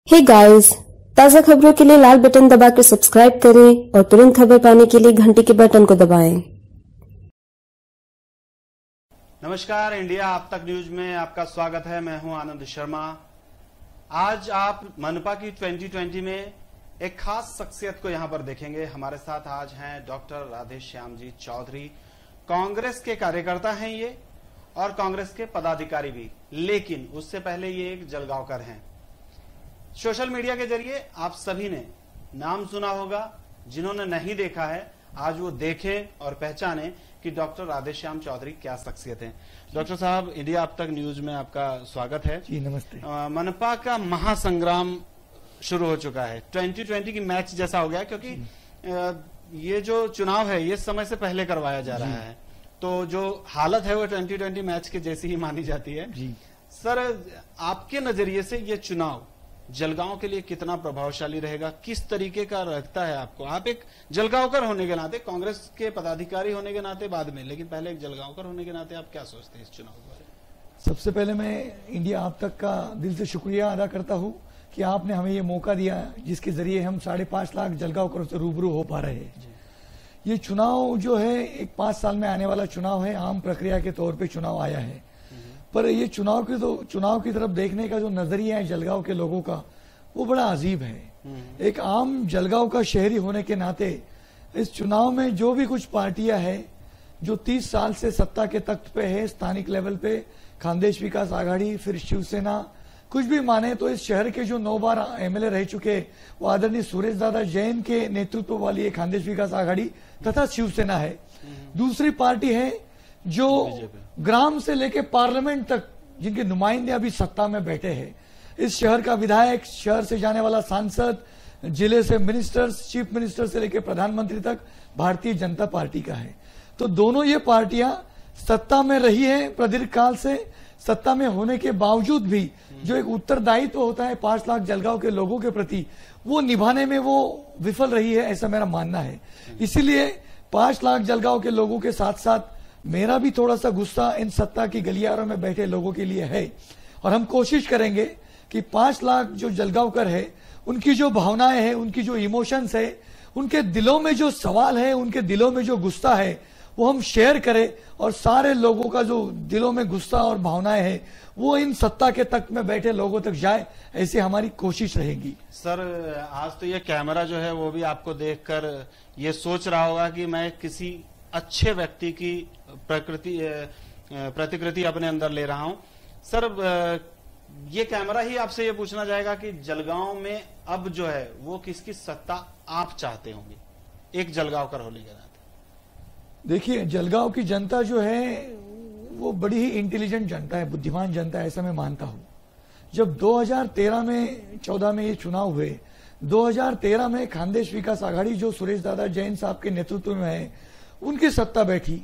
Hey guys, ताज़ा खबरों के लिए लाल बटन दबाकर सब्सक्राइब करें और तुरंत खबर पाने के लिए घंटी के बटन को दबाएं। नमस्कार, इंडिया आप तक न्यूज में आपका स्वागत है। मैं हूं आनंद शर्मा। आज आप मनपा की 2020 में एक खास शख्सियत को यहां पर देखेंगे। हमारे साथ आज हैं डॉक्टर राधेश्याम जी चौधरी। कांग्रेस के कार्यकर्ता हैं ये और कांग्रेस के पदाधिकारी भी, लेकिन उससे पहले ये एक जलगांवकर हैं। सोशल मीडिया के जरिए आप सभी ने नाम सुना होगा, जिन्होंने नहीं देखा है आज वो देखें और पहचाने कि डॉक्टर राधेश्याम चौधरी क्या शख्सियत हैं। डॉक्टर साहब, इंडिया अब तक न्यूज में आपका स्वागत है जी। नमस्ते। मनपा का महासंग्राम शुरू हो चुका है। 2020 की मैच जैसा हो गया, क्योंकि ये जो चुनाव है ये समय से पहले करवाया जा रहा है, तो जो हालत है वो 2020 मैच के जैसी ही मानी जाती है जी। सर, आपके नजरिए से ये चुनाव जलगांव के लिए कितना प्रभावशाली रहेगा, किस तरीके का लगता है आपको? आप एक जलगांवकर होने के नाते, कांग्रेस के पदाधिकारी होने के नाते बाद में, लेकिन पहले एक जलगांवकर होने के नाते आप क्या सोचते हैं इस चुनाव के बारे में? सबसे पहले मैं इंडिया आप तक का दिल से शुक्रिया अदा करता हूं कि आपने हमें ये मौका दिया जिसके जरिए हम 5.5 लाख जलगांवकरों से रूबरू हो पा रहे हैं। ये चुनाव जो है एक 5 साल में आने वाला चुनाव है, आम प्रक्रिया के तौर पर चुनाव आया है, पर ये चुनाव की तरफ देखने का जो नजरिया है जलगांव के लोगों का, वो बड़ा अजीब है। एक आम जलगांव का शहरी होने के नाते इस चुनाव में जो भी कुछ पार्टियां हैं जो 30 साल से सत्ता के तख्त पे है, स्थानिक लेवल पे खानदेश विकास आघाड़ी, फिर शिवसेना, कुछ भी माने तो इस शहर के जो 9 बार एमएलए रह चुके वो आदरणीय सुरेश दादा जैन के नेतृत्व वाली एक खानदेश विकास आघाड़ी तथा शिवसेना है। दूसरी पार्टी है जो ग्राम से लेके पार्लियामेंट तक जिनके नुमाइंदे अभी सत्ता में बैठे हैं। इस शहर का विधायक, शहर से जाने वाला सांसद, जिले से मिनिस्टर्स, चीफ मिनिस्टर से लेकर प्रधानमंत्री तक भारतीय जनता पार्टी का है। तो दोनों ये पार्टियां सत्ता में रही है प्रदीर्घ काल से। सत्ता में होने के बावजूद भी जो एक उत्तरदायित्व होता है 5 लाख जलगांव के लोगों के प्रति, वो निभाने में वो विफल रही है, ऐसा मेरा मानना है। इसीलिए 5 लाख जलगांव के लोगों के साथ साथ मेरा भी थोड़ा सा गुस्सा इन सत्ता की गलियारों में बैठे लोगों के लिए है, और हम कोशिश करेंगे कि 5 लाख जो जलगांवकर है उनकी जो भावनाएं हैं, उनकी जो इमोशंस है, उनके दिलों में जो सवाल है, उनके दिलों में जो गुस्सा है, वो हम शेयर करें और सारे लोगों का जो दिलों में गुस्सा और भावनाएं हैं वो इन सत्ता के तख्त में बैठे लोगों तक जाए, ऐसी हमारी कोशिश रहेगी। सर, आज तो ये कैमरा जो है वो भी आपको देखकर ये सोच रहा होगा कि मैं किसी अच्छे व्यक्ति की प्रतिकृति अपने अंदर ले रहा हूं। सर, ये कैमरा ही आपसे ये पूछना चाहेगा कि जलगांव में अब जो है वो किसकी सत्ता आप चाहते होंगे एक जलगांवकर होने के नाते? देखिए, जलगांव की जनता जो है वो बड़ी ही इंटेलिजेंट जनता है, बुद्धिमान जनता है, ऐसा मैं मानता हूं। जब 2013-14 में ये चुनाव हुए, 2013 में खानदेश विकास आघाड़ी जो सुरेश दादा जैन साहब के नेतृत्व में है उनकी सत्ता बैठी।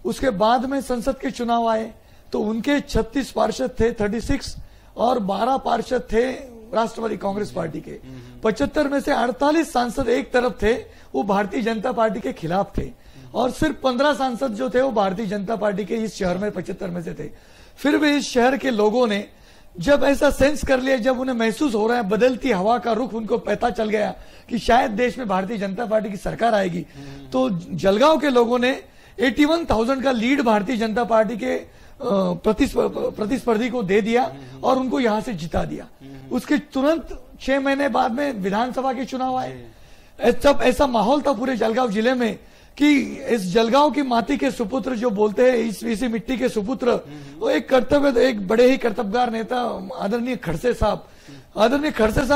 उसके बाद में संसद के चुनाव आए तो उनके 36 पार्षद थे, 36, और 12 पार्षद थे राष्ट्रवादी कांग्रेस पार्टी के। 75 में से 48 सांसद एक तरफ थे, वो भारतीय जनता पार्टी के खिलाफ थे, और सिर्फ 15 सांसद जो थे वो भारतीय जनता पार्टी के इस शहर में 75 में से थे। फिर भी इस शहर के लोगों ने जब ऐसा सेंस कर लिया, जब उन्हें महसूस हो रहा है बदलती हवा का रुख, उनको पता चल गया कि शायद देश में भारतीय जनता पार्टी की सरकार आएगी, तो जलगांव के लोगों ने 81,000 का लीड भारतीय जनता पार्टी के प्रतिस्पर्धी को दे दिया और उनको यहां से जिता दिया। उसके तुरंत 6 महीने बाद में विधानसभा के चुनाव आए। तब ऐसा माहौल था पूरे जलगांव जिले में कि इस जलगांव की माटी के सुपुत्र जो बोलते हैं, इसी मिट्टी के सुपुत्र, वो एक बड़े ही कर्तव्यगार नेता आदरणीय खड़से साहब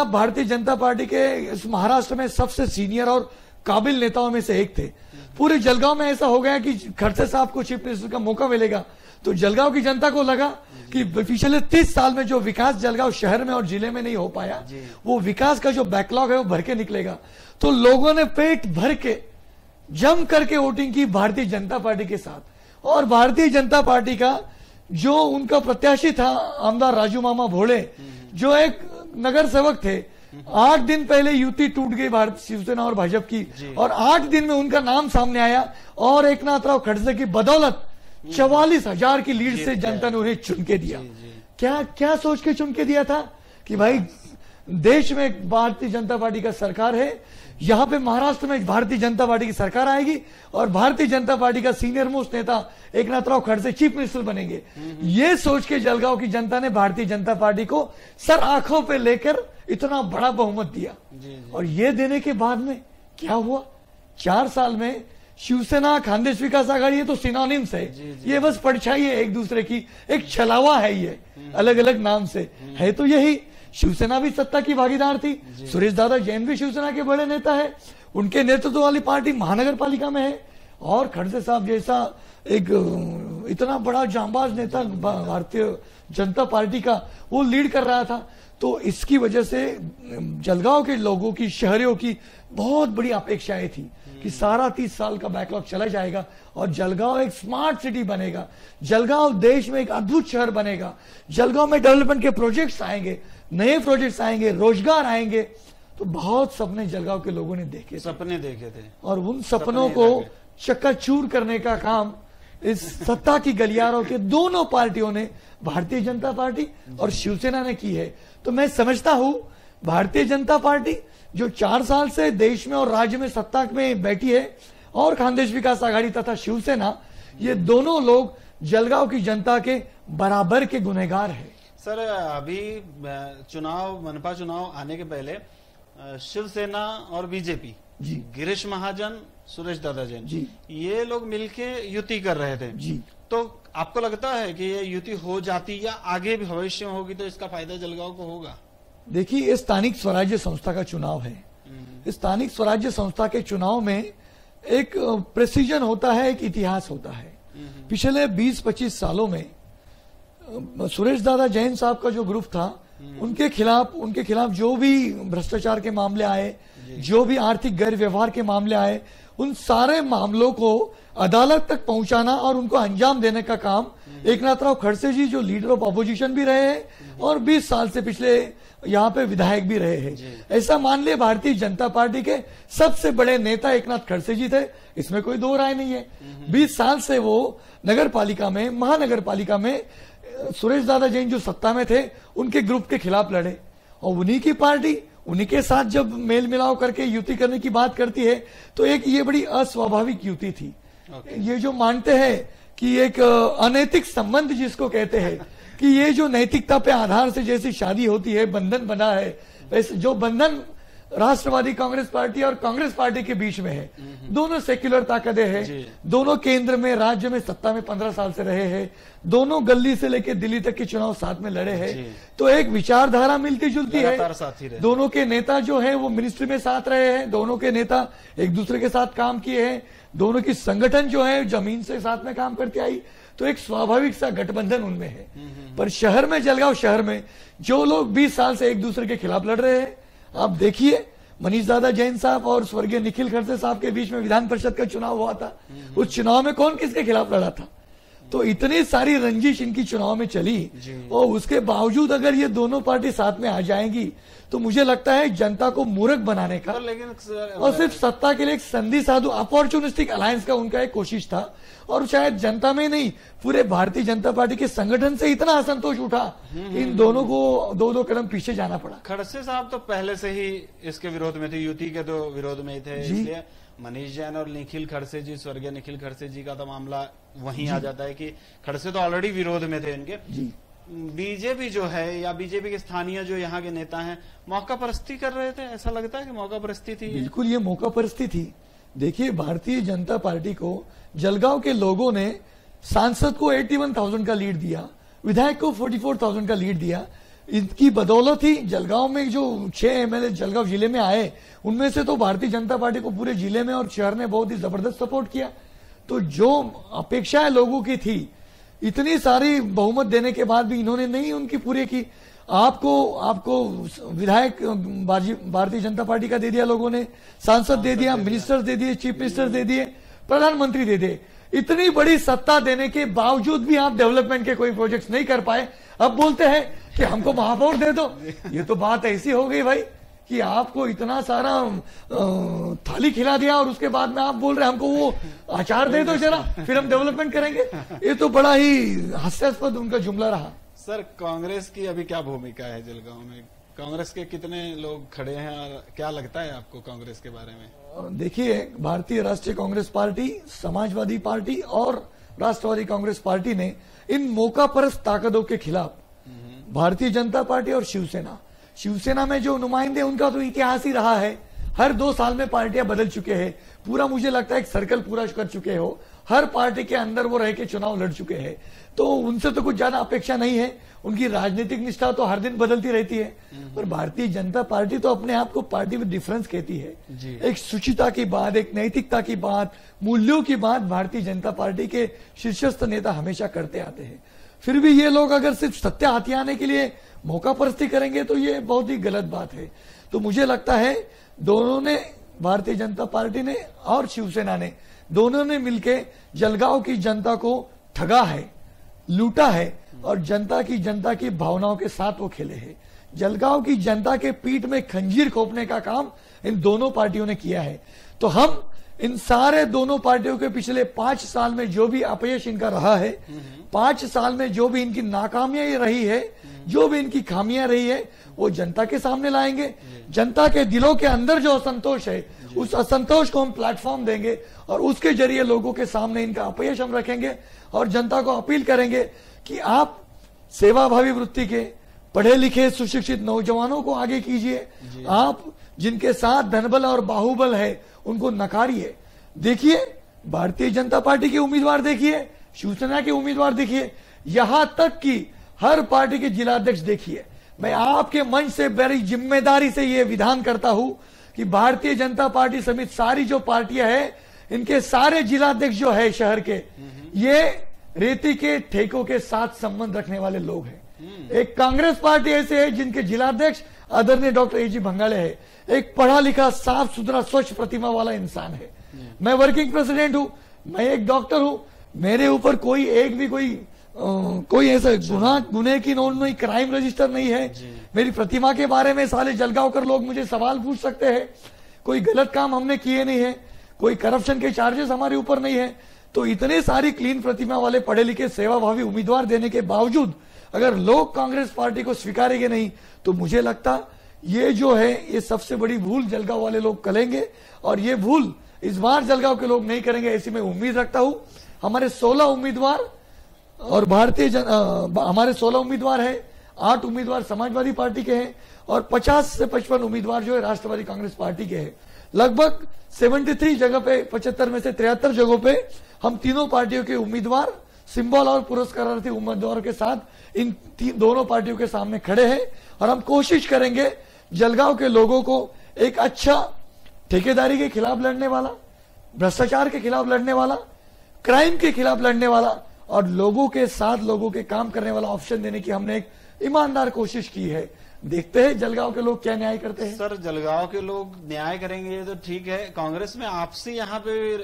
भारतीय जनता पार्टी के इस महाराष्ट्र में सबसे सीनियर और काबिल नेताओं में से एक थे। पूरे जलगांव में ऐसा हो गया कि खड़से साहब को चीफ मिनिस्टर का मौका मिलेगा, तो जलगांव की जनता को लगा कि पिछले 30 साल में जो विकास जलगांव शहर में और जिले में नहीं हो पाया, वो विकास का जो बैकलॉग है वो भर के निकलेगा। तो लोगों ने पेट भर के जम करके वोटिंग की भारतीय जनता पार्टी के साथ, और भारतीय जनता पार्टी का जो उनका प्रत्याशी था आमदार राजू मामा भोले, जो एक नगर सेवक थे, 8 दिन पहले युति टूट गई भारत शिवसेना और भाजपा की, और 8 दिन में उनका नाम सामने आया और एकनाथ राव खड़से की बदौलत 44,000 की लीड से जनता ने उन्हें चुन के दिया। क्या सोच के चुन के दिया था कि भाई देश में भारतीय जनता पार्टी का सरकार है, यहाँ पे महाराष्ट्र में भारतीय जनता पार्टी की सरकार आएगी और भारतीय जनता पार्टी का सीनियर मोस्ट नेता एकनाथराव खड़से चीफ मिनिस्टर बनेंगे। ये सोच के जलगांव की जनता ने भारतीय जनता पार्टी को सर आंखों पे लेकर इतना बड़ा बहुमत दिया। और ये देने के बाद में क्या हुआ, 4 साल में शिवसेना खानदेश विकास आघाड़ी, ये तो सिनोनिम्स है, ये बस परछाई है एक दूसरे की, एक छलावा है, ये अलग अलग नाम से है। तो यही शिवसेना भी सत्ता की भागीदार थी, सुरेश दादा जैन भी शिवसेना के बड़े नेता है, उनके नेतृत्व वाली पार्टी महानगर पालिका में है, और खड़से साहब जैसा एक इतना बड़ा जांबाज नेता भारतीय जनता पार्टी का वो लीड कर रहा था। तो इसकी वजह से जलगांव के लोगों की, शहरियों की बहुत बड़ी अपेक्षाएं थी कि सारा 30 साल का बैकलॉग चला जाएगा और जलगांव एक स्मार्ट सिटी बनेगा, जलगांव देश में एक अद्भुत शहर बनेगा, जलगांव में डेवलपमेंट के प्रोजेक्ट्स आएंगे, नए प्रोजेक्ट्स आएंगे, रोजगार आएंगे। तो बहुत सपने जलगांव के लोगों ने देखे, सपने देखे थे, और उन सपनों को चक्काचूर करने का काम इस सत्ता की गलियारों के दोनों पार्टियों ने, भारतीय जनता पार्टी और शिवसेना ने की है। तो मैं समझता हूं भारतीय जनता पार्टी जो 4 साल से देश में और राज्य में सत्ता में बैठी है, और खानदेश विकास आघाड़ी तथा शिवसेना, ये दोनों लोग जलगांव की जनता के बराबर के गुनहगार हैं। सर, अभी चुनाव, मनपा चुनाव आने के पहले शिवसेना और बीजेपी जी, गिरीश महाजन, सुरेश दादा जैन जी, ये लोग मिलके युति कर रहे थे जी। तो आपको लगता है कि ये युति हो जाती या आगे भी भविष्य में होगी तो इसका फायदा जलगांव को होगा? देखिए, ये स्थानिक स्वराज्य संस्था का चुनाव है। स्थानिक स्वराज्य संस्था के चुनाव में एक प्रेसिजन होता है, एक इतिहास होता है। पिछले 20-25 सालों में सुरेश दादा जैन साहब का जो ग्रुप था, उनके खिलाफ जो भी भ्रष्टाचार के मामले आए, जो भी आर्थिक गैर व्यवहार के मामले आए, उन सारे मामलों को अदालत तक पहुंचाना और उनको अंजाम देने का काम एकनाथराव खड़से जी, जो लीडर ऑफ अपोजिशन भी रहे हैं और 20 साल से पिछले यहाँ पे विधायक भी रहे हैं, ऐसा मान लिया भारतीय जनता पार्टी के सबसे बड़े नेता एकनाथ खड़से जी थे, इसमें कोई दो राय नहीं है। 20 साल से वो नगर पालिका में, महानगर पालिका में सुरेश दादा जैन जो सत्ता में थे, उनके ग्रुप के खिलाफ लड़े, और उन्हीं की पार्टी उन्हीं के साथ जब मेल मिलाव करके युति करने की बात करती है, तो एक ये बड़ी अस्वाभाविक युति थी। ये जो मानते हैं कि एक अनैतिक संबंध जिसको कहते हैं, कि ये जो नैतिकता पे आधार से जैसी शादी होती है, बंधन बना है, वैसे जो बंधन राष्ट्रवादी कांग्रेस पार्टी और कांग्रेस पार्टी के बीच में है, दोनों सेक्युलर ताकतें हैं, दोनों केंद्र में, राज्य में सत्ता में 15 साल से रहे हैं, दोनों गली से लेकर दिल्ली तक के चुनाव साथ में लड़े हैं, तो एक विचारधारा मिलती जुलती है। दोनों के नेता जो है वो मिनिस्ट्री में साथ रहे हैं, दोनों के नेता एक दूसरे के साथ काम किए हैं, दोनों की संगठन जो है जमीन से साथ में काम करती आई, तो एक स्वाभाविक सा गठबंधन उनमें है। पर शहर में, जलगांव शहर में जो लोग 20 साल से एक दूसरे के खिलाफ लड़ रहे हैं, आप देखिए, मनीष दादा जैन साहब और स्वर्गीय निखिल खड़से साहब के बीच में विधान परिषद का चुनाव हुआ था, उस चुनाव में कौन किसके खिलाफ लड़ा था? तो इतनी सारी रंजिश इनकी चुनाव में चली, और उसके बावजूद अगर ये दोनों पार्टी साथ में आ जाएंगी, तो मुझे लगता है जनता को मूर्ख बनाने का, और सिर्फ सत्ता के लिए एक संधि साधु अपॉर्चुनिस्टिक अलायंस का उनका एक कोशिश था, और शायद जनता में नहीं, पूरे भारतीय जनता पार्टी के संगठन से इतना असंतोष उठा, इन दोनों को 2-2 कदम पीछे जाना पड़ा। खड़से साहब तो पहले से ही इसके विरोध में थे, युति के तो विरोध में ही थे, इसलिए मनीष जैन और निखिल खड़से जी, स्वर्गीय निखिल खड़से जी का तो मामला वहीं आ जाता है कि खड़से तो ऑलरेडी विरोध में थे इनके। बीजेपी जो है, या बीजेपी के स्थानीय जो यहाँ के नेता हैं, मौका परस्ती कर रहे थे, ऐसा लगता है कि मौका परस्ती थी? बिल्कुल, ये मौका परस्ती थी। देखिए, भारतीय जनता पार्टी को जलगांव के लोगों ने सांसद को 81,000 का लीड दिया, विधायक को 44,000 का लीड दिया। इनकी बदौलत ही जलगांव में जो 6 एमएलए जलगांव जिले में आए, उनमें से तो भारतीय जनता पार्टी को पूरे जिले में और शहर ने बहुत ही जबरदस्त सपोर्ट किया। तो जो अपेक्षाएं लोगों की थी, इतनी सारी बहुमत देने के बाद भी इन्होंने नहीं उनकी पूरी की। आपको विधायक भारतीय जनता पार्टी का दे दिया लोगों ने, सांसद दे दिया, मिनिस्टर दे दिए, चीफ मिनिस्टर दे दिए, प्रधानमंत्री दे दिए। इतनी बड़ी सत्ता देने के बावजूद भी आप डेवलपमेंट के कोई प्रोजेक्ट्स नहीं कर पाए। अब बोलते हैं कि हमको महापौर दे दो। ये तो बात ऐसी हो गई भाई कि आपको इतना सारा थाली खिला दिया और उसके बाद में आप बोल रहे हैं हमको वो अचार दे दो जरा, फिर हम डेवलपमेंट करेंगे। ये तो बड़ा ही हास्यास्पद उनका जुमला रहा। सर, कांग्रेस की अभी क्या भूमिका है जलगांव में? कांग्रेस के कितने लोग खड़े हैं और क्या लगता है आपको कांग्रेस के बारे में? देखिए, भारतीय राष्ट्रीय कांग्रेस पार्टी, समाजवादी पार्टी और राष्ट्रवादी कांग्रेस पार्टी ने इन मौकापरस्त ताकतों के खिलाफ भारतीय जनता पार्टी और शिवसेना में जो नुमाइंदे, उनका तो इतिहास ही रहा है। हर 2 साल में पार्टियां बदल चुके हैं। पूरा मुझे लगता है एक सर्कल पूरा कर चुके हो। हर पार्टी के अंदर वो रह के चुनाव लड़ चुके हैं, तो उनसे तो कुछ ज्यादा अपेक्षा नहीं है। उनकी राजनीतिक निष्ठा तो हर दिन बदलती रहती है। पर भारतीय जनता पार्टी तो अपने आप को पार्टी में डिफरेंस कहती है। एक शुचिता की बात, एक नैतिकता की बात, मूल्यों की बात भारतीय जनता पार्टी के शीर्षस्थ नेता हमेशा करते आते हैं। फिर भी ये लोग अगर सिर्फ सत्य हाथी आने के लिए मौका परस्ती करेंगे तो ये बहुत ही गलत बात है। तो मुझे लगता है दोनों ने, भारतीय जनता पार्टी ने और शिवसेना ने, दोनों ने मिलकर जलगांव की जनता को ठगा है, लूटा है और जनता की भावनाओं के साथ वो खेले हैं। जलगांव की जनता के पीठ में खंजीर खोपने का काम इन दोनों पार्टियों ने किया है। तो हम इन सारे दोनों पार्टियों के पिछले 5 साल में जो भी अपयश इनका रहा है, 5 साल में जो भी इनकी नाकामियां रही है, जो भी इनकी खामियां रही है, वो जनता के सामने लाएंगे। जनता के दिलों के अंदर जो असंतोष है, उस असंतोष को हम प्लेटफॉर्म देंगे और उसके जरिए लोगों के सामने इनका अपयश हम रखेंगे और जनता को अपील करेंगे कि आप सेवाभावी वृत्ति के पढ़े लिखे सुशिक्षित नौजवानों को आगे कीजिए। आप जिनके साथ धनबल और बाहुबल है उनको नकारिए। देखिए, भारतीय जनता पार्टी के उम्मीदवार देखिए, शिवसेना के उम्मीदवार देखिए, यहां तक कि हर पार्टी के जिलाध्यक्ष देखिए। मैं आपके मंच से बड़ी जिम्मेदारी से यह विधान करता हूं कि भारतीय जनता पार्टी समेत सारी जो पार्टियां हैं, इनके सारे जिलाध्यक्ष जो है शहर के, ये रेती के ठेकों के साथ संबंध रखने वाले लोग हैं। एक कांग्रेस पार्टी ऐसे है जिनके जिलाध्यक्ष आदरणीय डॉक्टर एजी भंगाले है। एक पढ़ा लिखा, साफ सुथरा, स्वच्छ प्रतिमा वाला इंसान है। मैं वर्किंग प्रेसिडेंट हूं, मैं एक डॉक्टर हूं। मेरे ऊपर कोई ऐसा गुनाह की नोट नहीं, क्राइम रजिस्टर नहीं है। मेरी प्रतिमा के बारे में साले जलगांवकर लोग मुझे सवाल पूछ सकते हैं। कोई गलत काम हमने किए नहीं है, कोई करप्शन के चार्जेस हमारे ऊपर नहीं है। तो इतने सारी क्लीन प्रतिमा वाले पढ़े लिखे सेवाभावी उम्मीदवार देने के बावजूद अगर लोग कांग्रेस पार्टी को स्वीकारेंगे नहीं, तो मुझे लगता ये जो है, ये सबसे बड़ी भूल जलगांव वाले लोग करेंगे और ये भूल इस बार जलगांव के लोग नहीं करेंगे, ऐसी मैं उम्मीद रखता हूं। हमारे 16 उम्मीदवार और हमारे 16 उम्मीदवार है, 8 उम्मीदवार समाजवादी पार्टी के हैं और 50 से 55 उम्मीदवार जो है राष्ट्रवादी कांग्रेस पार्टी के हैं। लगभग 73 जगह पे, 75 में से 73 जगहों पे हम तीनों पार्टियों के उम्मीदवार सिंबल और पुरस्कारार्थी उम्मीदवारों के साथ इन दोनों पार्टियों के सामने खड़े हैं और हम कोशिश करेंगे जलगांव के लोगों को एक अच्छा ठेकेदारी के खिलाफ लड़ने वाला, भ्रष्टाचार के खिलाफ लड़ने वाला, क्राइम के खिलाफ लड़ने वाला और लोगों के साथ लोगों के काम करने वाला ऑप्शन देने की हमने एक ईमानदार कोशिश की है। देखते हैं जलगांव के लोग क्या न्याय करते हैं। सर, जलगांव के लोग न्याय करेंगे तो ठीक है। कांग्रेस में आपसी यहाँ पे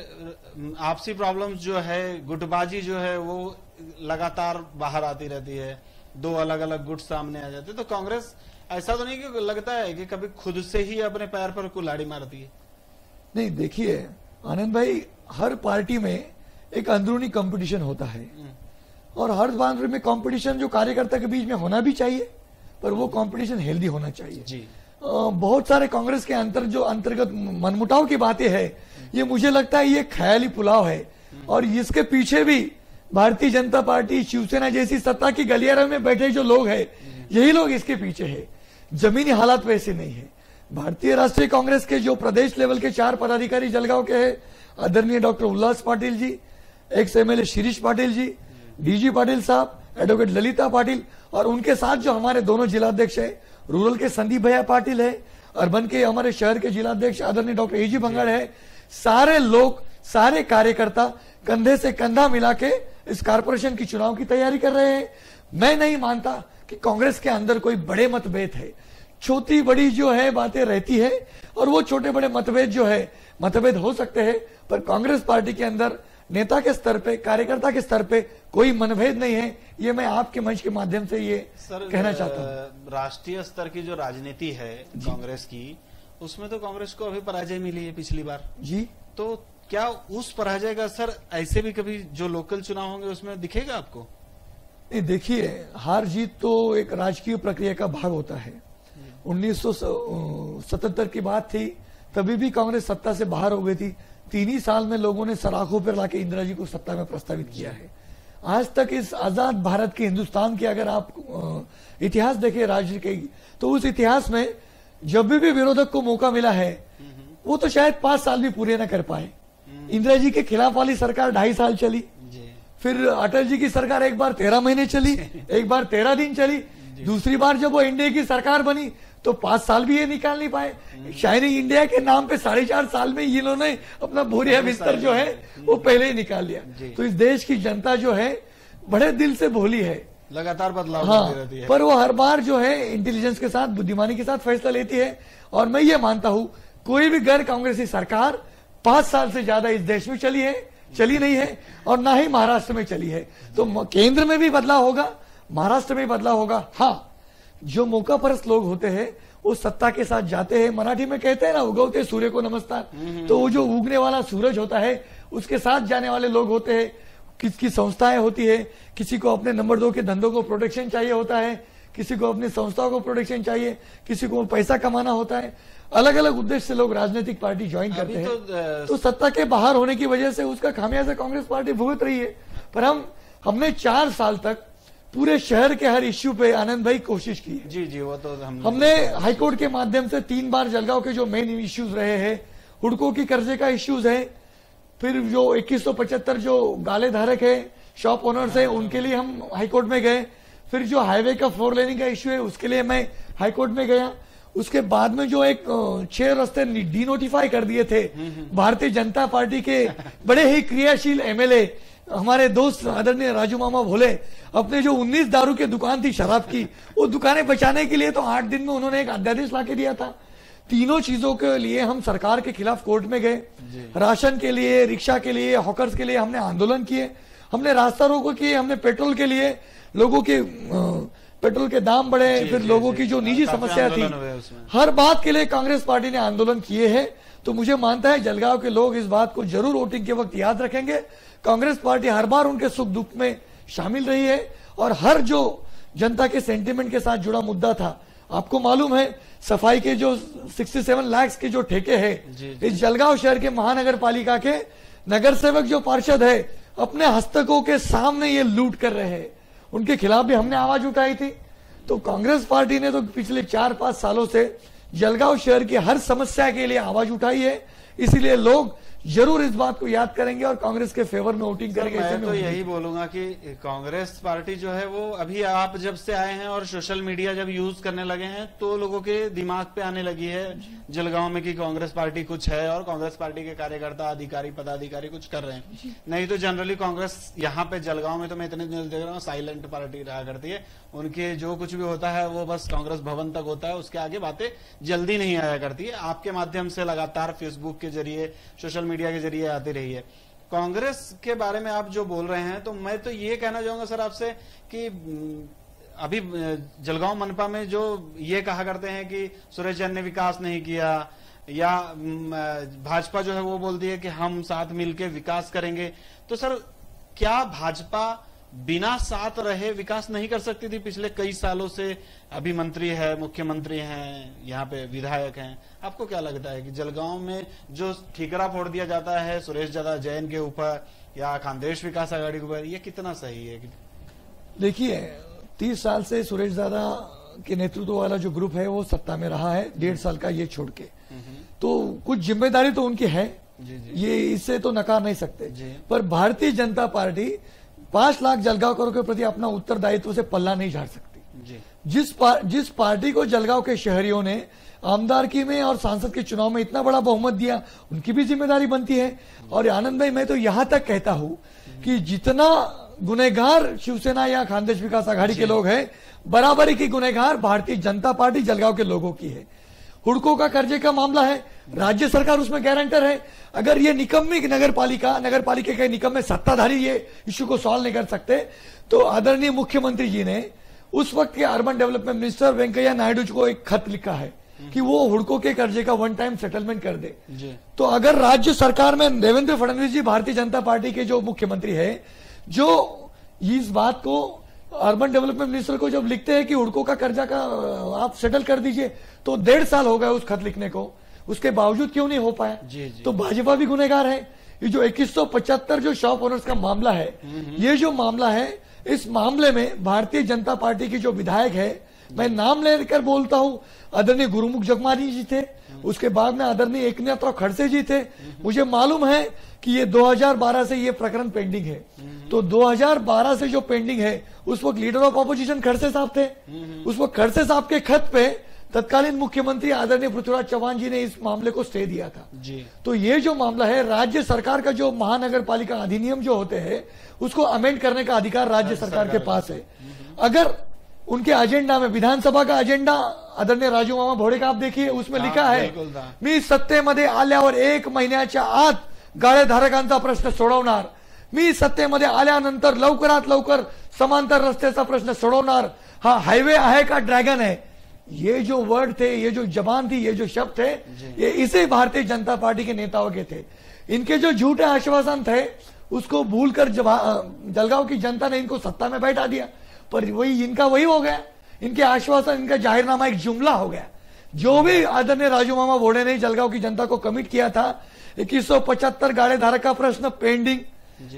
आपसी प्रॉब्लम्स जो है, गुटबाजी जो है, वो लगातार बाहर आती रहती है। 2 अलग अलग गुट सामने आ जाते, तो कांग्रेस ऐसा तो नहीं कि लगता है कि कभी खुद से ही अपने पैर पर कुल्हाड़ी मारती है? नहीं, देखिए आनंद भाई, हर पार्टी में एक अंदरूनी कंपटीशन होता है और हर पार्टी में कंपटीशन जो कार्यकर्ता के बीच में होना भी चाहिए, पर वो कंपटीशन हेल्दी होना चाहिए जी। बहुत सारे कांग्रेस के अंतर्गत मनमुटाव की बातें है, ये मुझे लगता है ये ख्याली पुलाव है और इसके पीछे भी भारतीय जनता पार्टी, शिवसेना जैसी सत्ता की गलियारे में बैठे जो लोग हैं, यही लोग इसके पीछे है। जमीनी हालात वैसे नहीं है। भारतीय राष्ट्रीय कांग्रेस के जो प्रदेश लेवल के 4 पदाधिकारी जलगांव के हैं, आदरणीय डॉक्टर उल्लास Patil ji, ex MLA Shirish Patil ji, DG Patil साहब, एडवोकेट ललिता पाटिल और उनके साथ जो हमारे दोनों जिलाध्यक्ष है, रूरल के संदीप भैया पाटिल है, अर्बन के हमारे शहर के जिलाध्यक्ष आदरणीय डॉक्टर एजी भंगाड़ है। सारे लोग, सारे कार्यकर्ता कंधे से कंधा मिला के इस कारपोरेशन की चुनाव की तैयारी कर रहे हैं। मैं नहीं मानता कि कांग्रेस के अंदर कोई बड़े मतभेद है। छोटी बड़ी जो है बातें रहती है और वो छोटे बड़े मतभेद जो है, मतभेद हो सकते हैं, पर कांग्रेस पार्टी के अंदर नेता के स्तर पे, कार्यकर्ता के स्तर पे कोई मनभेद नहीं है। ये मैं आपके मंच के माध्यम से ये कहना चाहता हूँ। राष्ट्रीय स्तर की जो राजनीति है कांग्रेस की, उसमें तो कांग्रेस को अभी पराजय मिली है पिछली बार जी। तो क्या उस पराजय का असर ऐसे भी कभी जो लोकल चुनाव होंगे उसमें दिखेगा आपको? नहीं, देखिए, हार जीत तो एक राजकीय प्रक्रिया का भाग होता है 1977 की बात थी, तभी भी कांग्रेस सत्ता से बाहर हो गई थी। 3 ही साल में लोगों ने सराखों पर लाके इंदिरा जी को सत्ता में प्रस्तावित किया है। आज तक इस आजाद भारत के हिंदुस्तान के अगर आप इतिहास देखें राज्य के, तो उस इतिहास में जब भी विरोधक को मौका मिला है वो तो शायद 5 साल भी पूरे न कर पाए। इंदिरा जी के खिलाफ वाली सरकार 2.5 साल चली, फिर अटल जी की सरकार एक बार 13 महीने चली, एक बार 13 दिन चली, दूसरी बार जब वो एनडीए की सरकार बनी तो 5 साल भी ये निकाल नहीं पाए। शाइनिंग इंडिया के नाम पे 4.5 साल में इन्होंने अपना बोरिया बिस्तर जो है वो पहले ही निकाल लिया। तो इस देश की जनता जो है बड़े दिल से भोली है, लगातार बदलाव हाँ, रहती है, पर वो हर बार जो है इंटेलिजेंस के साथ, बुद्धिमानी के साथ फैसला लेती है। और मैं ये मानता हूं कोई भी गैर कांग्रेसी सरकार 5 साल से ज्यादा इस देश में चली नहीं है, और ना ही महाराष्ट्र में चली है। तो केंद्र में भी बदलाव होगा, महाराष्ट्र में बदलाव होगा। हाँ, जो मौका परस्त लोग होते हैं वो सत्ता के साथ जाते हैं। मराठी में कहते हैं ना, उगवते सूर्य को नमस्कार। तो वो जो उगने वाला सूरज होता है उसके साथ जाने वाले लोग होते हैं। किसकी संस्थाएं होती है, किसी को अपने नंबर 2 के धंधों को प्रोटेक्शन चाहिए होता है, किसी को अपनी संस्थाओं को प्रोटेक्शन चाहिए, किसी को पैसा कमाना होता है। अलग अलग उद्देश्य से लोग राजनीतिक पार्टी ज्वाइन करते हैं। तो सत्ता के बाहर होने की वजह से उसका खामियाजा कांग्रेस पार्टी भुगत रही है। पर हमने 4 साल तक पूरे शहर के हर इश्यू पे आनंद भाई कोशिश की है। जी वो तो हमने हाईकोर्ट के माध्यम से 3 बार जलगांव के जो मेन इश्यूज रहे हैं, हुडको की कर्जे का इश्यूज है, फिर जो 2175 जो गाले धारक है, शॉप ओनर्स है, उनके लिए हम हाईकोर्ट में गए। फिर जो हाईवे का 4 लेनिंग का इश्यू है उसके लिए मैं हाईकोर्ट में गया। उसके बाद में जो एक 6 रास्ते डिनोटिफाई कर दिए थे भारतीय जनता पार्टी के बड़े ही क्रियाशील एमएलए हमारे दोस्त आदरणीय राजू मामा भोले, अपने जो 19 दारू की दुकान थी शराब की, वो दुकानें बचाने के लिए तो 8 दिन में उन्होंने एक अध्यादेश लाके दिया था। तीनों चीजों के लिए हम सरकार के खिलाफ कोर्ट में गए। राशन के लिए, रिक्शा के लिए, हॉकर्स के लिए हमने आंदोलन किए, हमने रास्ता रोको किए, हमने पेट्रोल के लिए, लोगों के पेट्रोल के दाम बढ़े, फिर लोगों की जो निजी समस्या थी, हर बात के लिए कांग्रेस पार्टी ने आंदोलन किए हैं। तो मुझे मानता है जलगांव के लोग इस बात को जरूर वोटिंग के वक्त याद रखेंगे। कांग्रेस पार्टी हर बार उनके सुख दुख में शामिल रही है, और हर जो जनता के सेंटीमेंट के साथ जुड़ा मुद्दा था, आपको मालूम है सफाई के जो 67 लाख के जो ठेके हैं, इस जलगांव शहर के महानगर पालिका के नगर सेवक जो पार्षद है अपने हस्तकों के सामने ये लूट कर रहे हैं, उनके खिलाफ भी हमने आवाज उठाई थी। तो कांग्रेस पार्टी ने तो पिछले 4-5 सालों से जलगांव शहर की हर समस्या के लिए आवाज उठाई है। इसीलिए लोग जरूर इस बात को याद करेंगे और कांग्रेस के फेवर में वोटिंग करेंगे। मैं तो यही बोलूंगा कि कांग्रेस पार्टी जो है वो अभी आप जब से आए हैं और सोशल मीडिया जब यूज करने लगे हैं तो लोगों के दिमाग पे आने लगी है जलगांव में कि कांग्रेस पार्टी कुछ है और कांग्रेस पार्टी के कार्यकर्ता, अधिकारी, पदाधिकारी कुछ कर रहे हैं। नहीं तो जनरली कांग्रेस यहाँ पे जलगांव में तो मैं इतने दिन देख रहा हूँ साइलेंट पार्टी रहा करती है। उनके जो कुछ भी होता है वो बस कांग्रेस भवन तक होता है, उसके आगे बातें जल्दी नहीं आया करती है। आपके माध्यम से लगातार फेसबुक के जरिए, सोशल मीडिया के जरिए आती रही है। कांग्रेस के बारे में आप जो बोल रहे हैं तो मैं तो ये कहना चाहूंगा सर आपसे कि अभी जलगांव मनपा में जो ये कहा करते हैं कि सुरेश जैन ने विकास नहीं किया, या भाजपा जो है वो बोलती है कि हम साथ मिलकर विकास करेंगे, तो सर क्या भाजपा बिना साथ रहे विकास नहीं कर सकती थी? पिछले कई सालों से अभी मंत्री है, मुख्यमंत्री हैं, यहाँ पे विधायक हैं। आपको क्या लगता है कि जलगांव में जो ठीकरा फोड़ दिया जाता है सुरेश दादा जैन के ऊपर या खानदेश विकास आघाड़ी के ऊपर, ये कितना सही है? देखिए 30 साल से सुरेश दादा के नेतृत्व वाला जो ग्रुप है वो सत्ता में रहा है, 1.5 साल का ये छोड़ के, तो कुछ जिम्मेदारी तो उनकी है, ये इससे तो नकार नहीं सकते। पर भारतीय जनता पार्टी 5 लाख जलगांवकरों के प्रति अपना उत्तरदायित्व से पल्ला नहीं झाड़ सकती। जिस पार्टी को जलगांव के शहरियों ने आमदारकी में और सांसद के चुनाव में इतना बड़ा बहुमत दिया, उनकी भी जिम्मेदारी बनती है। और आनंद भाई, मैं तो यहां तक कहता हूं कि जितना गुनहगार शिवसेना या खानदेश विकास आघाड़ी के लोग हैं, बराबरी की गुनहगार भारतीय जनता पार्टी जलगांव के लोगों की है। हुडको का कर्जे का मामला है, राज्य सरकार उसमें गारंटर है। अगर ये निकम्मी नगर पालिका के निकम्मे सत्ताधारी ये इश्यू को सॉल्व नहीं कर सकते, तो आदरणीय मुख्यमंत्री जी ने उस वक्त के urban development minister Venkaiah Naidu को एक खत लिखा है कि वो हुडको के कर्जे का 1 टाइम सेटलमेंट कर दे। तो अगर राज्य सरकार में देवेंद्र फडणवीस जी भारतीय जनता पार्टी के जो मुख्यमंत्री है, जो इस बात को अर्बन डेवलपमेंट मिनिस्टर को जब लिखते हैं कि हुडको का कर्जा का आप सेटल कर दीजिए, तो 1.5 साल हो गया उस खत लिखने को, उसके बावजूद क्यों नहीं हो पाया? तो भाजपा भी गुनहगार है। ये जो 2175 जो शॉप ओनर्स का मामला है, ये जो मामला है, इस मामले में भारतीय जनता पार्टी की जो विधायक है, मैं नाम लेकर बोलता हूं, आदरणीय गुरुमुख जगमानी जी थे, उसके बाद में आदरणीय एकनाथराव खड़से जी थे। मुझे मालूम है कि ये 2012 से ये प्रकरण पेंडिंग है। तो 2012 से जो पेंडिंग है, उस वक्त लीडर ऑफ ऑपोजिशन खड़से साहब थे। उस वक्त खड़से साहब के खत पे तत्कालीन मुख्यमंत्री आदरणीय पृथ्वीराज चौहान जी ने इस मामले को स्टे दिया था जी। तो ये जो मामला है, राज्य सरकार का जो महानगर पालिका अधिनियम जो होते हैं, उसको अमेंड करने का अधिकार राज्य सरकार के पास है। अगर उनके एजेंडा में, विधानसभा का एजेंडा आदरणीय राजू मामा भोळे का आप देखिए, उसमें लिखा है, मी सत्तेमध्ये आल्यावर 1 महिन्याच्या आत गाळे धारकांचा प्रश्न सोडवणार, मी सत्तेमध्ये आल्यानंतर लवकरात लवकर समांतर रस्त्याचा प्रश्न सोडवणार। हा हाईवे आहे का ड्रैगन है? ये जो वर्ड थे, ये जो जबान थी, ये जो शब्द थे, ये इसे भारतीय जनता पार्टी के नेताओं के थे। इनके जो झूठे आश्वासन थे, उसको भूलकर जलगांव की जनता ने इनको सत्ता में बैठा दिया, पर वही इनका वही हो गया। इनके आश्वासन, इनका जाहिरनामा एक जुमला हो गया। जो भी आदरणीय राजू मामा भोळे ने जलगांव की जनता को कमिट किया था, 2175 गाड़े धारक का प्रश्न पेंडिंग,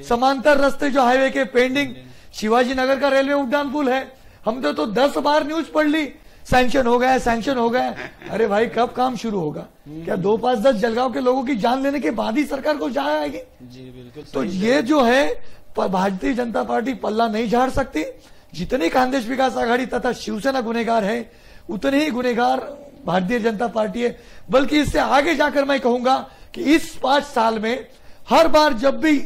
समांतर रास्ते जो हाईवे के पेंडिंग, शिवाजी नगर का रेलवे उड्डान पुल है, हमने तो 10 बार न्यूज पढ़ ली, सैंक्शन हो गया, सैंक्शन हो गया। अरे भाई, कब काम शुरू होगा? क्या 2, 5, 10 जलगांव के लोगों की जान लेने के बाद ही सरकार को जान आएगी? जी बिल्कुल। तो ये जो है, भारतीय जनता पार्टी पल्ला नहीं झाड़ सकती। जितनी खानदेश विकास आघाड़ी तथा शिवसेना गुनहगार है, उतने ही गुनहगार भारतीय जनता पार्टी है। बल्कि इससे आगे जाकर मैं कहूंगा कि इस 5 साल में हर बार जब भी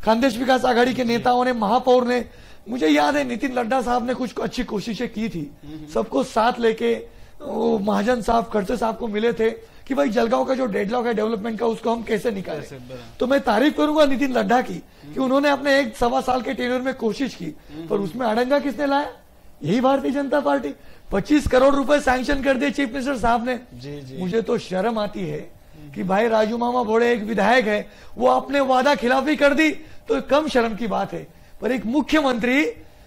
खानदेश विकास आघाड़ी के नेताओं ने, महापौर ने, मुझे याद है नितिन लड्डा साहब ने कुछ अच्छी कोशिशें की थी, सबको साथ लेके वो महाजन साहब, खड़से साहब को मिले थे कि भाई जलगांव का जो डेडलॉक है डेवलपमेंट का, उसको हम कैसे निकालें। तो मैं तारीफ करूंगा नितिन लड्डा की कि उन्होंने अपने 1-1.25 साल के टेन्योर में कोशिश की, पर उसमें अड़ंगा किसने लाया? यही भारतीय जनता पार्टी। 25 करोड़ रुपए सैंक्शन कर दिए चीफ मिनिस्टर साहब ने। जी। मुझे तो शर्म आती है कि भाई राजू मामा भोळे एक विधायक है, वो अपने वादा खिलाफी कर दी तो कम शर्म की बात है, पर एक मुख्यमंत्री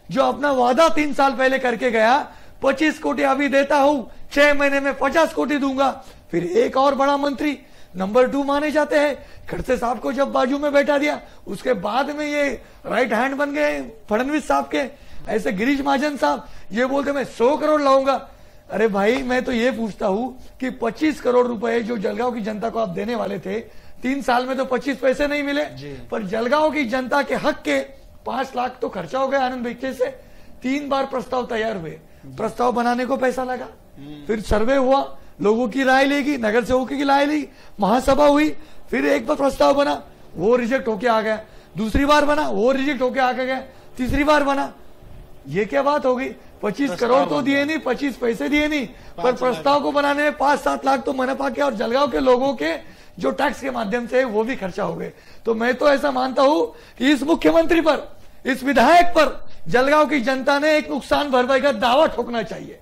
जो अपना वादा 3 साल पहले करके गया, 25 कोटी अभी देता हूं, 6 महीने में 50 कोटी दूंगा, फिर एक और बड़ा मंत्री नंबर 2 माने जाते हैं, खड़से साहब को जब बाजू में बैठा दिया, उसके बाद में ये राइट हैंड बन गए फडणवीस साहब के। ऐसे गिरीश महाजन साहब ये बोलते मैं 100 करोड़ लाऊंगा। अरे भाई, मैं तो ये पूछता हूं कि 25 करोड़ रुपए जो जलगांव की जनता को आप देने वाले थे, 3 साल में तो 25 पैसे नहीं मिले, पर जलगांव की जनता के हक के 5 लाख तो खर्चा हो गया आनंद बिक्चे से। 3 बार प्रस्ताव तैयार हुए, प्रस्ताव बनाने को पैसा लगा, फिर सर्वे हुआ, लोगों की राय लेगी, नगर सेवकों की राय ली, महासभा हुई, फिर एक बार प्रस्ताव बना, वो रिजेक्ट होके आ गया, दूसरी बार बना, वो रिजेक्ट होके आ गया, तीसरी बार बना। ये क्या बात होगी? 25 करोड़ तो दिए नहीं, 25 पैसे दिए नहीं, पर प्रस्ताव को बनाने में 5-7 लाख तो मनपा के और जलगांव के लोगों के जो टैक्स के माध्यम से वो भी खर्चा हो गए। तो मैं तो ऐसा मानता हूं कि इस मुख्यमंत्री पर, इस विधायक पर जलगांव की जनता ने एक नुकसान भरपाई का दावा ठोकना चाहिए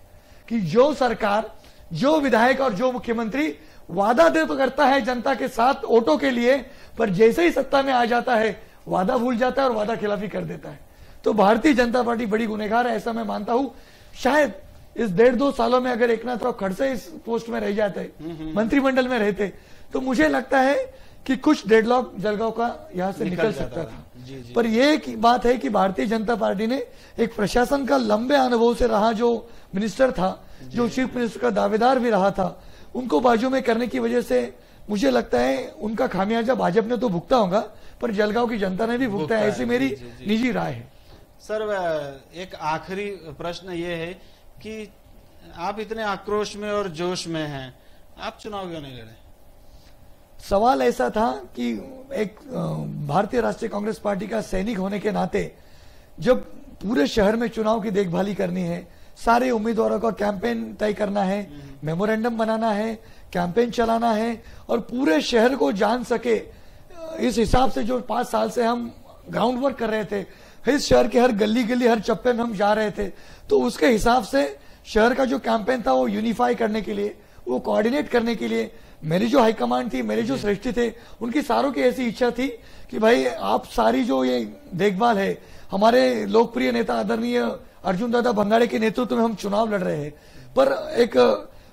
कि जो सरकार, जो विधायक और जो मुख्यमंत्री वादा दे तो करता है जनता के साथ वोटों के लिए, पर जैसे ही सत्ता में आ जाता है वादा भूल जाता है और वादा खिलाफी कर देता है। तो भारतीय जनता पार्टी बड़ी गुनहगार है, ऐसा मैं मानता हूं। शायद इस 1.5-2 सालों में अगर एकनाथराव खड़से इस पोस्ट में रह जाते, मंत्रिमंडल में रहते, तो मुझे लगता है कि कुछ डेडलॉक जलगांव का यहां से निकल सकता था। जी। पर यह बात है कि भारतीय जनता पार्टी ने एक प्रशासन का लंबे अनुभव से रहा जो मिनिस्टर था, जो चीफ मिनिस्टर का दावेदार भी रहा था, उनको बाजू में करने की वजह से मुझे लगता है उनका खामियाजा भाजपा ने तो भुगता होगा, पर जलगांव की जनता ने भी भुगता है, ऐसी मेरी निजी राय है। सर, एक आखिरी प्रश्न ये है कि आप इतने आक्रोश में और जोश में हैं, आप चुनाव क्यों नहीं लड़े? सवाल ऐसा था कि एक भारतीय राष्ट्रीय कांग्रेस पार्टी का सैनिक होने के नाते जब पूरे शहर में चुनाव की देखभाली करनी है, सारे उम्मीदवारों का कैंपेन तय करना है, मेमोरेंडम बनाना है, कैंपेन चलाना है और पूरे शहर को जान सके, इस हिसाब से जो 5 साल से हम ग्राउंड वर्क कर रहे थे, इस शहर के हर गली गली, हर चप्पे में हम जा रहे थे, तो उसके हिसाब से शहर का जो कैंपेन था वो यूनिफाई करने के लिए, वो कोऑर्डिनेट करने के लिए मेरी जो हाईकमांड थी, मेरे जो श्रेष्ठी थे, उनकी सारों की ऐसी इच्छा थी कि भाई आप सारी जो ये देखभाल है, हमारे लोकप्रिय नेता आदरणीय अर्जुन दादा भंगाड़े के नेतृत्व में हम चुनाव लड़ रहे हैं, पर एक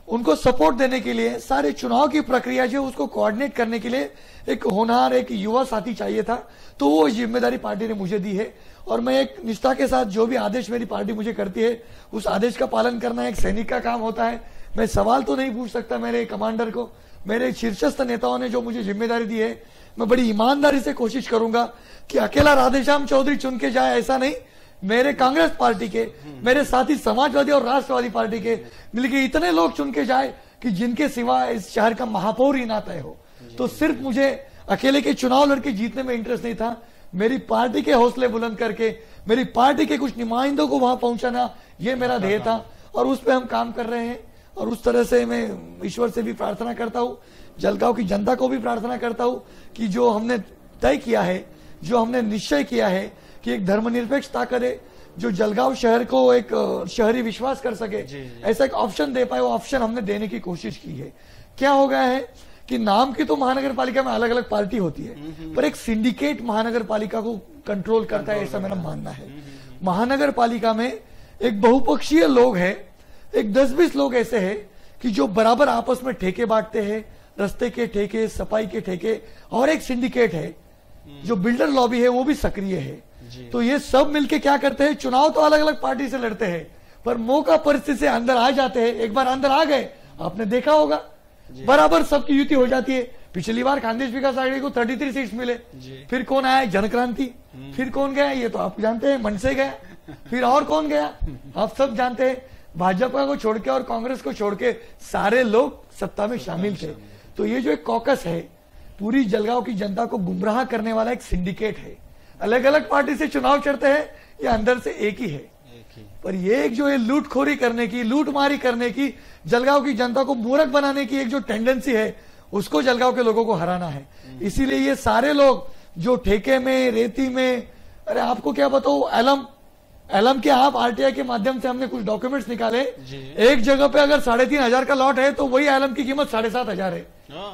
उनको सपोर्ट देने के लिए सारे चुनाव की प्रक्रिया जो उसको कोऑर्डिनेट करने के लिए एक होनहार, एक युवा साथी चाहिए था। तो वो जिम्मेदारी पार्टी ने मुझे दी है और मैं एक निष्ठा के साथ जो भी आदेश मेरी पार्टी मुझे करती है उस आदेश का पालन करना एक सैनिक का काम होता है। मैं सवाल तो नहीं पूछ सकता मेरे कमांडर को, मेरे शीर्षस्थ नेताओं ने जो मुझे जिम्मेदारी दी है, मैं बड़ी ईमानदारी से कोशिश करूंगा कि अकेला राधेश्याम चौधरी चुन के जाए ऐसा नहीं, मेरे कांग्रेस पार्टी के, मेरे साथी समाजवादी और राष्ट्रवादी पार्टी के मिलकर इतने लोग चुन के जाए कि जिनके सिवा इस शहर का महापौर ही ना तय हो। तो सिर्फ मुझे अकेले के चुनाव लड़के जीतने में इंटरेस्ट नहीं था, मेरी पार्टी के हौसले बुलंद करके मेरी पार्टी के कुछ नुमाइंदों को वहां पहुंचाना, ये मेरा ध्येय था और उस पर हम काम कर रहे हैं। और उस तरह से मैं ईश्वर से भी प्रार्थना करता हूं, जलगांव की जनता को भी प्रार्थना करता हूं कि जो हमने तय किया है, जो हमने निश्चय किया है कि एक धर्मनिरपेक्ष ताकत है जो जलगांव शहर को एक शहरी विश्वास कर सके, ऐसा एक ऑप्शन दे पाए, वो ऑप्शन हमने देने की कोशिश की है। क्या हो गया है कि नाम की तो महानगर पालिका में अलग अलग पार्टी होती है, पर एक सिंडिकेट महानगर पालिका को कंट्रोल करता है, ऐसा मेरा मानना है। महानगर पालिका में एक बहुपक्षीय लोग है, एक 10-20 लोग ऐसे हैं कि जो बराबर आपस में ठेके बांटते हैं, रास्ते के ठेके, सफाई के ठेके, और एक सिंडिकेट है जो बिल्डर लॉबी है वो भी सक्रिय है। तो ये सब मिलके क्या करते हैं, चुनाव तो अलग अलग पार्टी से लड़ते हैं, पर मौका परिस्थिति से अंदर आ जाते हैं। एक बार अंदर आ गए, आपने देखा होगा, बराबर सबकी युति हो जाती है। पिछली बार खानदेश विकास आघाड़ी को 33 सीट्स मिले, फिर कौन आया, जनक्रांति, फिर कौन गया ये तो आप जानते हैं, मनसे गया, फिर और कौन गया आप सब जानते हैं। भाजपा को छोड़ के और कांग्रेस को छोड़ के सारे लोग सत्ता में शामिल थे। तो ये जो एक कॉकस है, पूरी जलगांव की जनता को गुमराह करने वाला एक सिंडिकेट है। अलग अलग पार्टी से चुनाव चढ़ते हैं, ये अंदर से एक ही है, पर ये एक जो है लूटखोरी करने की, लूटमारी करने की, जलगांव की जनता को मूर्ख बनाने की एक जो टेंडेंसी है, उसको जलगांव के लोगों को हराना है। इसीलिए ये सारे लोग जो ठेके में, रेती में, अरे आपको क्या बताओ, एलम के आप आरटीआई के माध्यम से हमने कुछ डॉक्यूमेंट्स निकाले, एक जगह पे अगर 3,500 का लॉट है तो वही एलम की कीमत 7,500 है।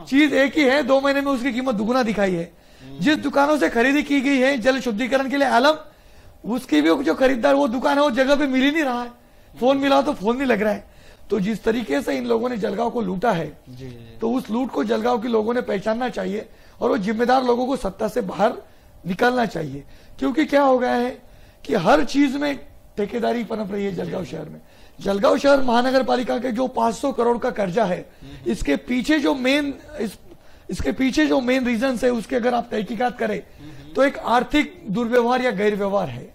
चीज एक ही है, 2 महीने में उसकी कीमत दुगुना दिखाई है। जिस दुकानों से खरीदी की गई है जल शुद्धिकरण के लिए एलम, उसकी भी जो खरीदार वो दुकान है वो जगह पे मिल ही नहीं रहा है, फोन मिला तो फोन नहीं लग रहा है। तो जिस तरीके से इन लोगों ने जलगांव को लूटा है, तो उस लूट को जलगांव के लोगों ने पहचानना चाहिए और वो जिम्मेदार लोगों को सत्ता से बाहर निकालना चाहिए। क्योंकि क्या हो गया है कि हर चीज में ठेकेदारी पनप रही है जलगांव शहर में। जलगांव शहर महानगर पालिका के जो 500 करोड़ का कर्जा है, इसके पीछे जो मेन रीजन है उसके अगर आप तहकीकात करें तो एक आर्थिक दुर्व्यवहार या गैर व्यवहार है,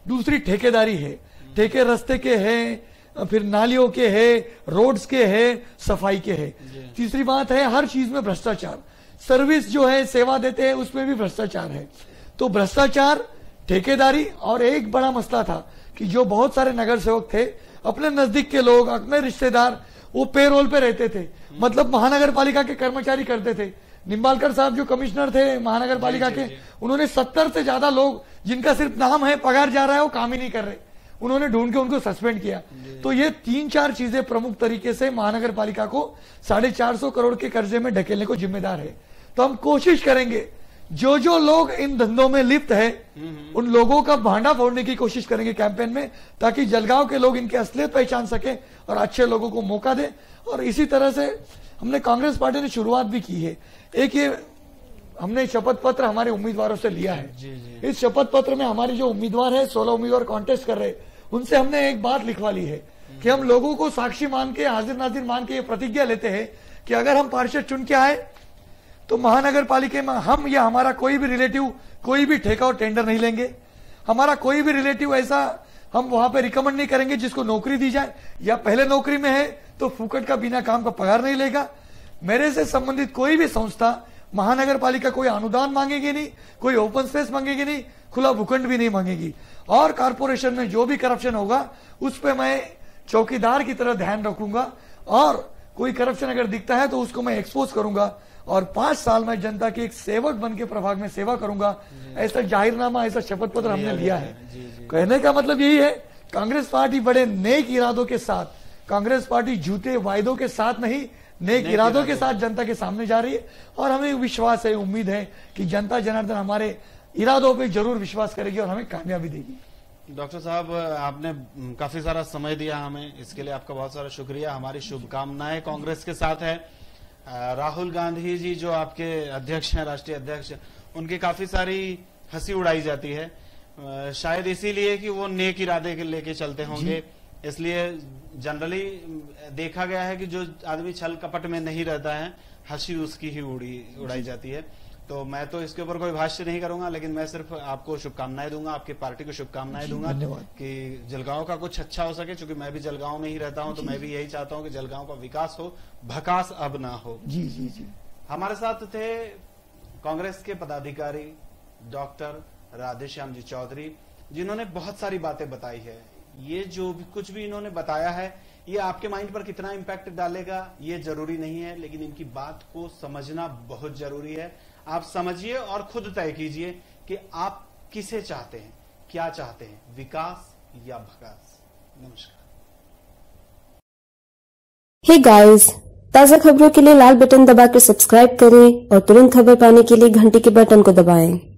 दूसरी ठेकेदारी है, ठेके रास्ते के हैं, फिर नालियों के हैं, रोड्स के हैं, सफाई के हैं। तीसरी बात है हर चीज में भ्रष्टाचार, सर्विस जो है सेवा देते हैं उसमें भी भ्रष्टाचार है। तो भ्रष्टाचार, ठेकेदारी, और एक बड़ा मसला था कि जो बहुत सारे नगर सेवक थे, अपने नजदीक के लोग, अपने रिश्तेदार, वो पेरोल पे रहते थे, मतलब महानगर पालिका के कर्मचारी करते थे। निम्बालकर साहब जो कमिश्नर थे महानगर पालिका के, उन्होंने 70 से ज्यादा लोग जिनका सिर्फ नाम है, पगार जा रहा है, वो काम ही नहीं कर रहे, उन्होंने ढूंढ के उनको सस्पेंड किया। तो ये 3-4 चीजें प्रमुख तरीके से महानगर पालिका को 450 करोड़ के कर्जे में ढकेलने को जिम्मेदार है। तो हम कोशिश करेंगे जो जो लोग इन धंधों में लिप्त है उन लोगों का भांडा फोड़ने की कोशिश करेंगे कैंपेन में, ताकि जलगांव के लोग इनकी असलियत पहचान सके और अच्छे लोगों को मौका दे। और इसी तरह से हमने कांग्रेस पार्टी ने शुरुआत भी की है। एक ये हमने शपथ पत्र हमारे उम्मीदवारों से लिया है। इस शपथ पत्र में हमारे जो उम्मीदवार है, 16 उम्मीदवार कॉन्टेस्ट कर रहे, उनसे हमने एक बात लिखवा ली है कि हम लोगों को साक्षी मान के, हाजिर नाजिर मान के ये प्रतिज्ञा लेते हैं कि अगर हम पार्षद चुन के आए तो महानगर पालिका में हम या हमारा कोई भी रिलेटिव कोई भी ठेका और टेंडर नहीं लेंगे। हमारा कोई भी रिलेटिव ऐसा हम वहां पे रिकमेंड नहीं करेंगे जिसको नौकरी दी जाए, या पहले नौकरी में है तो फुकट का बिना काम का पगार नहीं लेगा। मेरे से संबंधित कोई भी संस्था महानगर पालिका कोई अनुदान मांगेगी नहीं, कोई ओपन स्पेस मांगेगी नहीं, खुला भूखंड भी नहीं मांगेगी। और कारपोरेशन में जो भी करप्शन होगा उस पर मैं चौकीदार की तरह ध्यान रखूंगा, और कोई करप्शन अगर दिखता है तो उसको मैं एक्सपोज करूंगा, और 5 साल में जनता के एक सेवक बन के प्रभाग में सेवा करूंगा। ऐसा जाहिरनामा, ऐसा शपथ पत्र हमने लिया है। कहने का मतलब यही है, कांग्रेस पार्टी बड़े नेक इरादों के साथ कांग्रेस पार्टी झूठे वायदों के साथ नहीं, नेक इरादों के साथ जनता के सामने जा रही है और हमें विश्वास है, उम्मीद है कि जनता जनार्दन हमारे इरादों पे जरूर विश्वास करेगी और हमें कामयाबी देगी। डॉक्टर साहब, आपने काफी सारा समय दिया हमें, इसके लिए आपका बहुत सारा शुक्रिया। हमारी शुभकामनाएं कांग्रेस के साथ है। राहुल गांधी जी जो आपके अध्यक्ष हैं, राष्ट्रीय अध्यक्ष, उनकी काफी सारी हंसी उड़ाई जाती है, शायद इसीलिए कि वो नेक इरादे के लेके चलते होंगे, इसलिए जनरली देखा गया है कि जो आदमी छल कपट में नहीं रहता है, हंसी उसकी ही उड़ाई जाती है। तो मैं तो इसके ऊपर कोई भाष्य नहीं करूंगा, लेकिन मैं सिर्फ आपको शुभकामनाएं दूंगा, आपकी पार्टी को शुभकामनाएं दूंगा कि जलगांव का कुछ अच्छा हो सके, क्योंकि मैं भी जलगांव में ही रहता हूं, तो मैं भी यही चाहता हूं कि जलगांव का विकास हो, भकास अब ना हो। जी जी जी। हमारे साथ थे कांग्रेस के पदाधिकारी डॉक्टर राधेश्याम जी चौधरी, जिन्होंने बहुत सारी बातें बताई है। ये जो भी कुछ भी इन्होंने बताया है, ये आपके माइंड पर कितना इम्पैक्ट डालेगा ये जरूरी नहीं है, लेकिन इनकी बात को समझना बहुत जरूरी है। आप समझिए और खुद तय कीजिए कि आप किसे चाहते हैं, क्या चाहते हैं, विकास या भकास। नमस्कार। हे गाइस, ताजा खबरों के लिए लाल बटन दबाकर सब्सक्राइब करें और तुरंत खबर पाने के लिए घंटी के बटन को दबाएं।